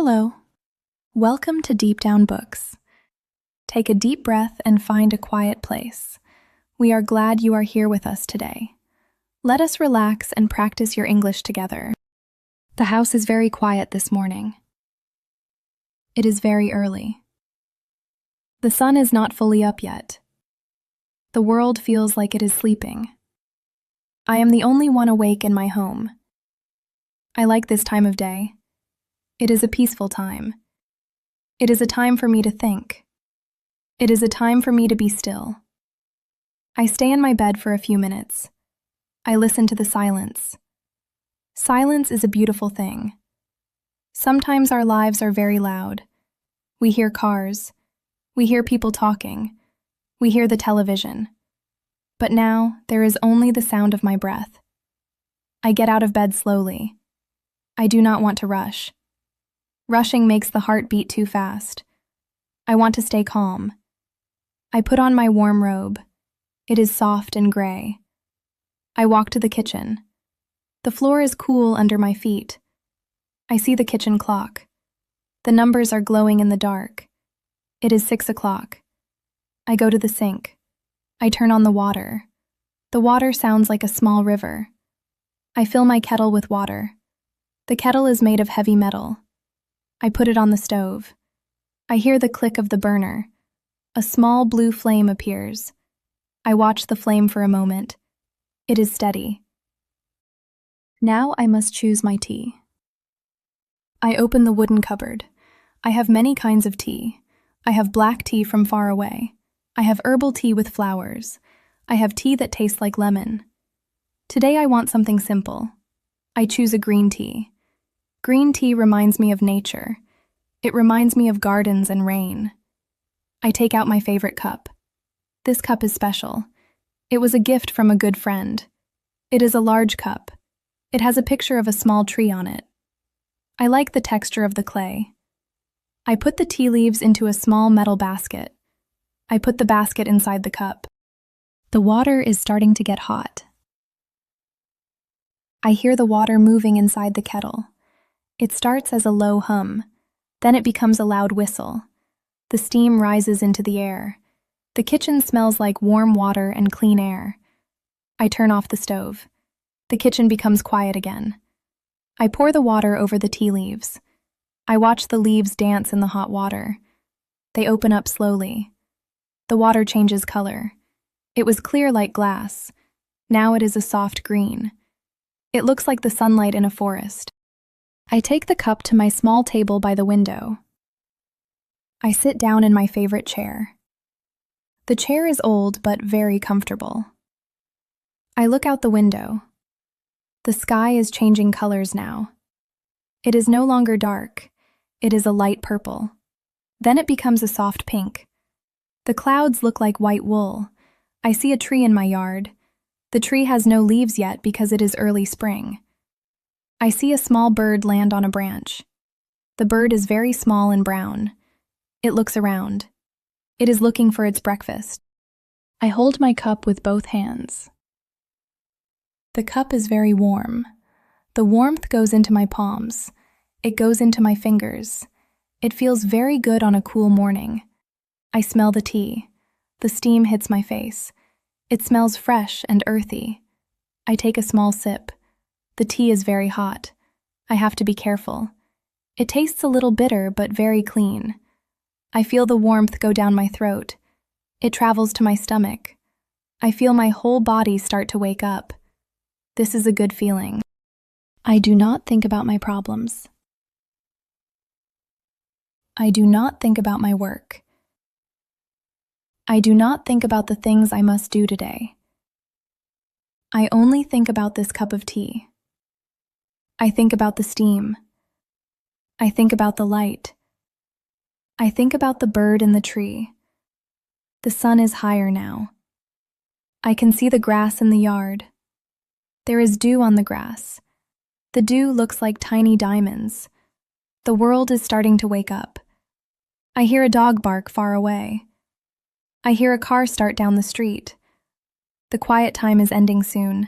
Hello. Welcome to Deep Down Books. Take a deep breath and find a quiet place. We are glad you are here with us today. Let us relax and practice your English together. The house is very quiet this morning. It is very early. The sun is not fully up yet. The world feels like it is sleeping. I am the only one awake in my home. I like this time of day. It is a peaceful time. It is a time for me to think. It is a time for me to be still. I stay in my bed for a few minutes. I listen to the silence. Silence is a beautiful thing. Sometimes our lives are very loud. We hear cars. We hear people talking. We hear the television. But now there is only the sound of my breath. I get out of bed slowly. I do not want to rush. Rushing makes the heart beat too fast. I want to stay calm. I put on my warm robe. It is soft and gray. I walk to the kitchen. The floor is cool under my feet. I see the kitchen clock. The numbers are glowing in the dark. It is 6 o'clock. I go to the sink. I turn on the water. The water sounds like a small river. I fill my kettle with water. The kettle is made of heavy metal. I put it on the stove. I hear the click of the burner. A small blue flame appears. I watch the flame for a moment. It is steady. Now I must choose my tea. I open the wooden cupboard. I have many kinds of tea. I have black tea from far away. I have herbal tea with flowers. I have tea that tastes like lemon. Today I want something simple. I choose a green tea. Green tea reminds me of nature. It reminds me of gardens and rain. I take out my favorite cup. This cup is special. It was a gift from a good friend. It is a large cup. It has a picture of a small tree on it. I like the texture of the clay. I put the tea leaves into a small metal basket. I put the basket inside the cup. The water is starting to get hot. I hear the water moving inside the kettle. It starts as a low hum, then it becomes a loud whistle. The steam rises into the air. The kitchen smells like warm water and clean air. I turn off the stove. The kitchen becomes quiet again. I pour the water over the tea leaves. I watch the leaves dance in the hot water. They open up slowly. The water changes color. It was clear like glass. Now it is a soft green. It looks like the sunlight in a forest. I take the cup to my small table by the window. I sit down in my favorite chair. The chair is old but very comfortable. I look out the window. The sky is changing colors now. It is no longer dark. It is a light purple. Then it becomes a soft pink. The clouds look like white wool. I see a tree in my yard. The tree has no leaves yet because it is early spring. I see a small bird land on a branch. The bird is very small and brown. It looks around. It is looking for its breakfast. I hold my cup with both hands. The cup is very warm. The warmth goes into my palms. It goes into my fingers. It feels very good on a cool morning. I smell the tea. The steam hits my face. It smells fresh and earthy. I take a small sip. The tea is very hot. I have to be careful. It tastes a little bitter but very clean. I feel the warmth go down my throat. It travels to my stomach. I feel my whole body start to wake up. This is a good feeling. I do not think about my problems. I do not think about my work. I do not think about the things I must do today. I only think about this cup of tea. I think about the steam. I think about the light. I think about the bird in the tree. The sun is higher now. I can see the grass in the yard. There is dew on the grass. The dew looks like tiny diamonds. The world is starting to wake up. I hear a dog bark far away. I hear a car start down the street. The quiet time is ending soon,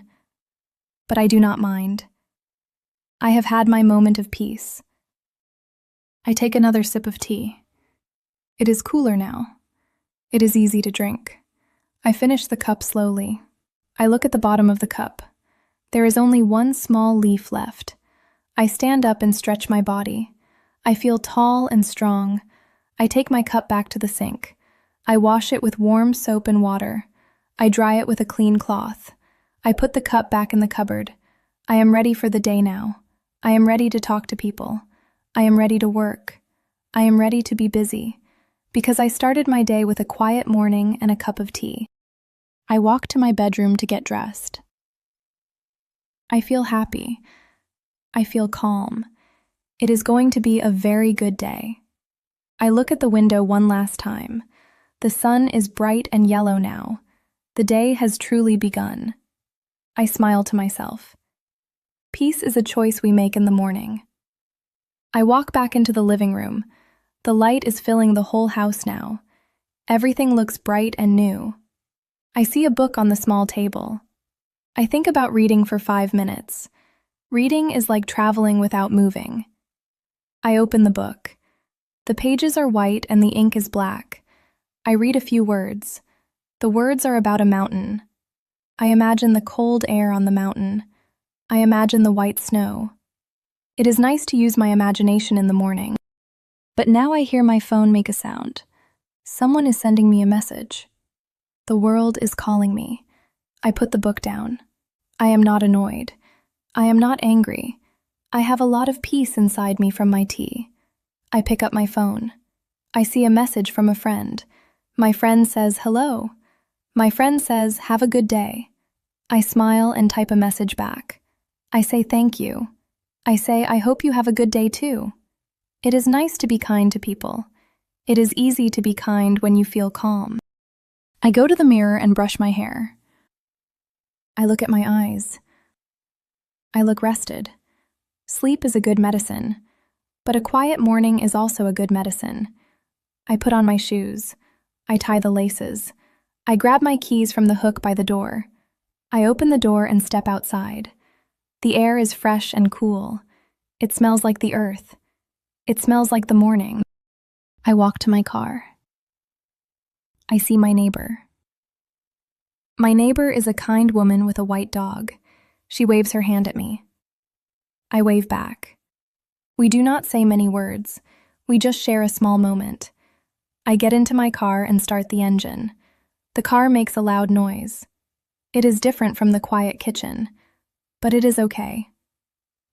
but I do not mind. I have had my moment of peace. I take another sip of tea. It is cooler now. It is easy to drink. I finish the cup slowly. I look at the bottom of the cup. There is only one small leaf left. I stand up and stretch my body. I feel tall and strong. I take my cup back to the sink. I wash it with warm soap and water. I dry it with a clean cloth. I put the cup back in the cupboard. I am ready for the day now. I am ready to talk to people. I am ready to work. I am ready to be busy, because I started my day with a quiet morning and a cup of tea. I walk to my bedroom to get dressed. I feel happy. I feel calm. It is going to be a very good day. I look at the window one last time. The sun is bright and yellow now. The day has truly begun. I smile to myself. Peace is a choice we make in the morning. I walk back into the living room. The light is filling the whole house now. Everything looks bright and new. I see a book on the small table. I think about reading for 5 minutes. Reading is like traveling without moving. I open the book. The pages are white and the ink is black. I read a few words. The words are about a mountain. I imagine the cold air on the mountain. I imagine the white snow. It is nice to use my imagination in the morning. But now I hear my phone make a sound. Someone is sending me a message. The world is calling me. I put the book down. I am not annoyed. I am not angry. I have a lot of peace inside me from my tea. I pick up my phone. I see a message from a friend. My friend says, "Hello." My friend says, "Have a good day." I smile and type a message back. I say thank you. I say, "I hope you have a good day too." It is nice to be kind to people. It is easy to be kind when you feel calm. I go to the mirror and brush my hair. I look at my eyes. I look rested. Sleep is a good medicine, but a quiet morning is also a good medicine. I put on my shoes. I tie the laces. I grab my keys from the hook by the door. I open the door and step outside. The air is fresh and cool. It smells like the earth. It smells like the morning. I walk to my car. I see my neighbor. My neighbor is a kind woman with a white dog. She waves her hand at me. I wave back. We do not say many words. We just share a small moment. I get into my car and start the engine. The car makes a loud noise. It is different from the quiet kitchen, but it is okay.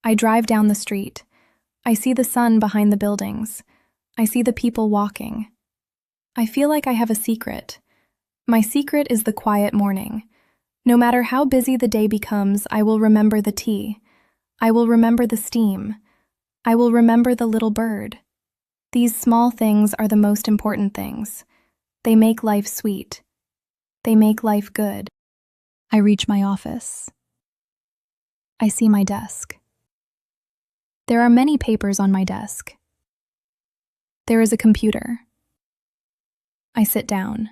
I drive down the street. I see the sun behind the buildings. I see the people walking. I feel like I have a secret. My secret is the quiet morning. No matter how busy the day becomes, I will remember the tea. I will remember the steam. I will remember the little bird. These small things are the most important things. They make life sweet. They make life good. I reach my office. I see my desk. There are many papers on my desk. There is a computer. I sit down.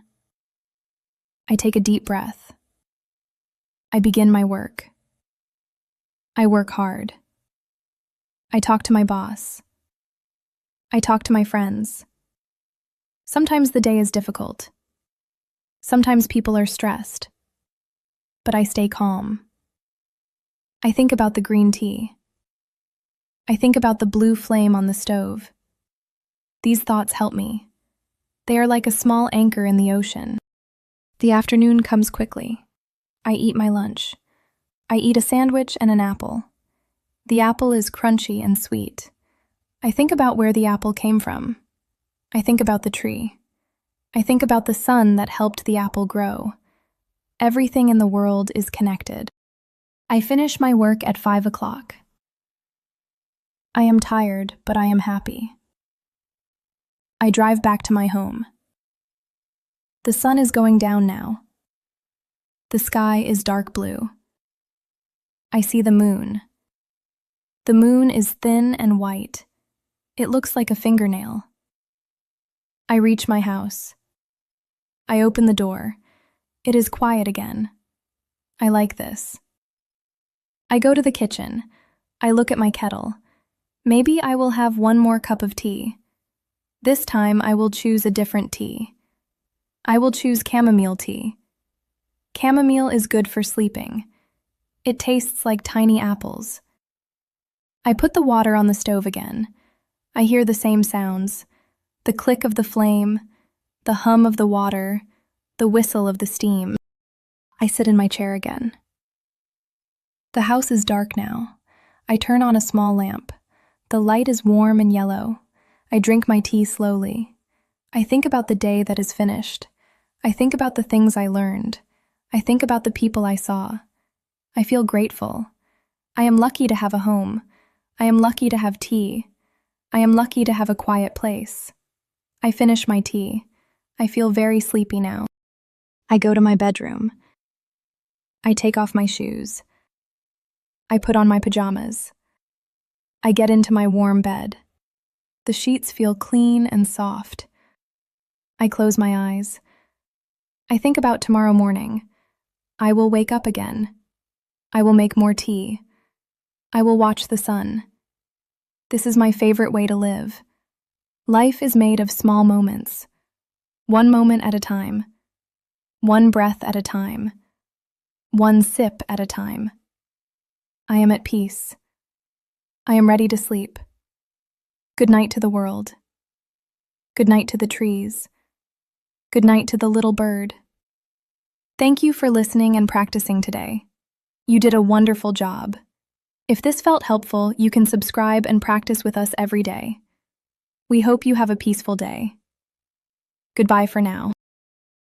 I take a deep breath. I begin my work. I work hard. I talk to my boss. I talk to my friends. Sometimes the day is difficult. Sometimes people are stressed. But I stay calm. I think about the green tea. I think about the blue flame on the stove. These thoughts help me. They are like a small anchor in the ocean. The afternoon comes quickly. I eat my lunch. I eat a sandwich and an apple. The apple is crunchy and sweet. I think about where the apple came from. I think about the tree. I think about the sun that helped the apple grow. Everything in the world is connected. I finish my work at 5 o'clock. I am tired, but I am happy. I drive back to my home. The sun is going down now. The sky is dark blue. I see the moon. The moon is thin and white. It looks like a fingernail. I reach my house. I open the door. It is quiet again. I like this. I go to the kitchen. I look at my kettle. Maybe I will have one more cup of tea. This time I will choose a different tea. I will choose chamomile tea. Chamomile is good for sleeping. It tastes like tiny apples. I put the water on the stove again. I hear the same sounds: the click of the flame, the hum of the water, the whistle of the steam. I sit in my chair again. The house is dark now. I turn on a small lamp. The light is warm and yellow. I drink my tea slowly. I think about the day that is finished. I think about the things I learned. I think about the people I saw. I feel grateful. I am lucky to have a home. I am lucky to have tea. I am lucky to have a quiet place. I finish my tea. I feel very sleepy now. I go to my bedroom. I take off my shoes. I put on my pajamas. I get into my warm bed. The sheets feel clean and soft. I close my eyes. I think about tomorrow morning. I will wake up again. I will make more tea. I will watch the sun. This is my favorite way to live. Life is made of small moments. One moment at a time. One breath at a time. One sip at a time. I am at peace. I am ready to sleep. Good night to the world. Good night to the trees. Good night to the little bird. Thank you for listening and practicing today. You did a wonderful job. If this felt helpful, you can subscribe and practice with us every day. We hope you have a peaceful day. Goodbye for now.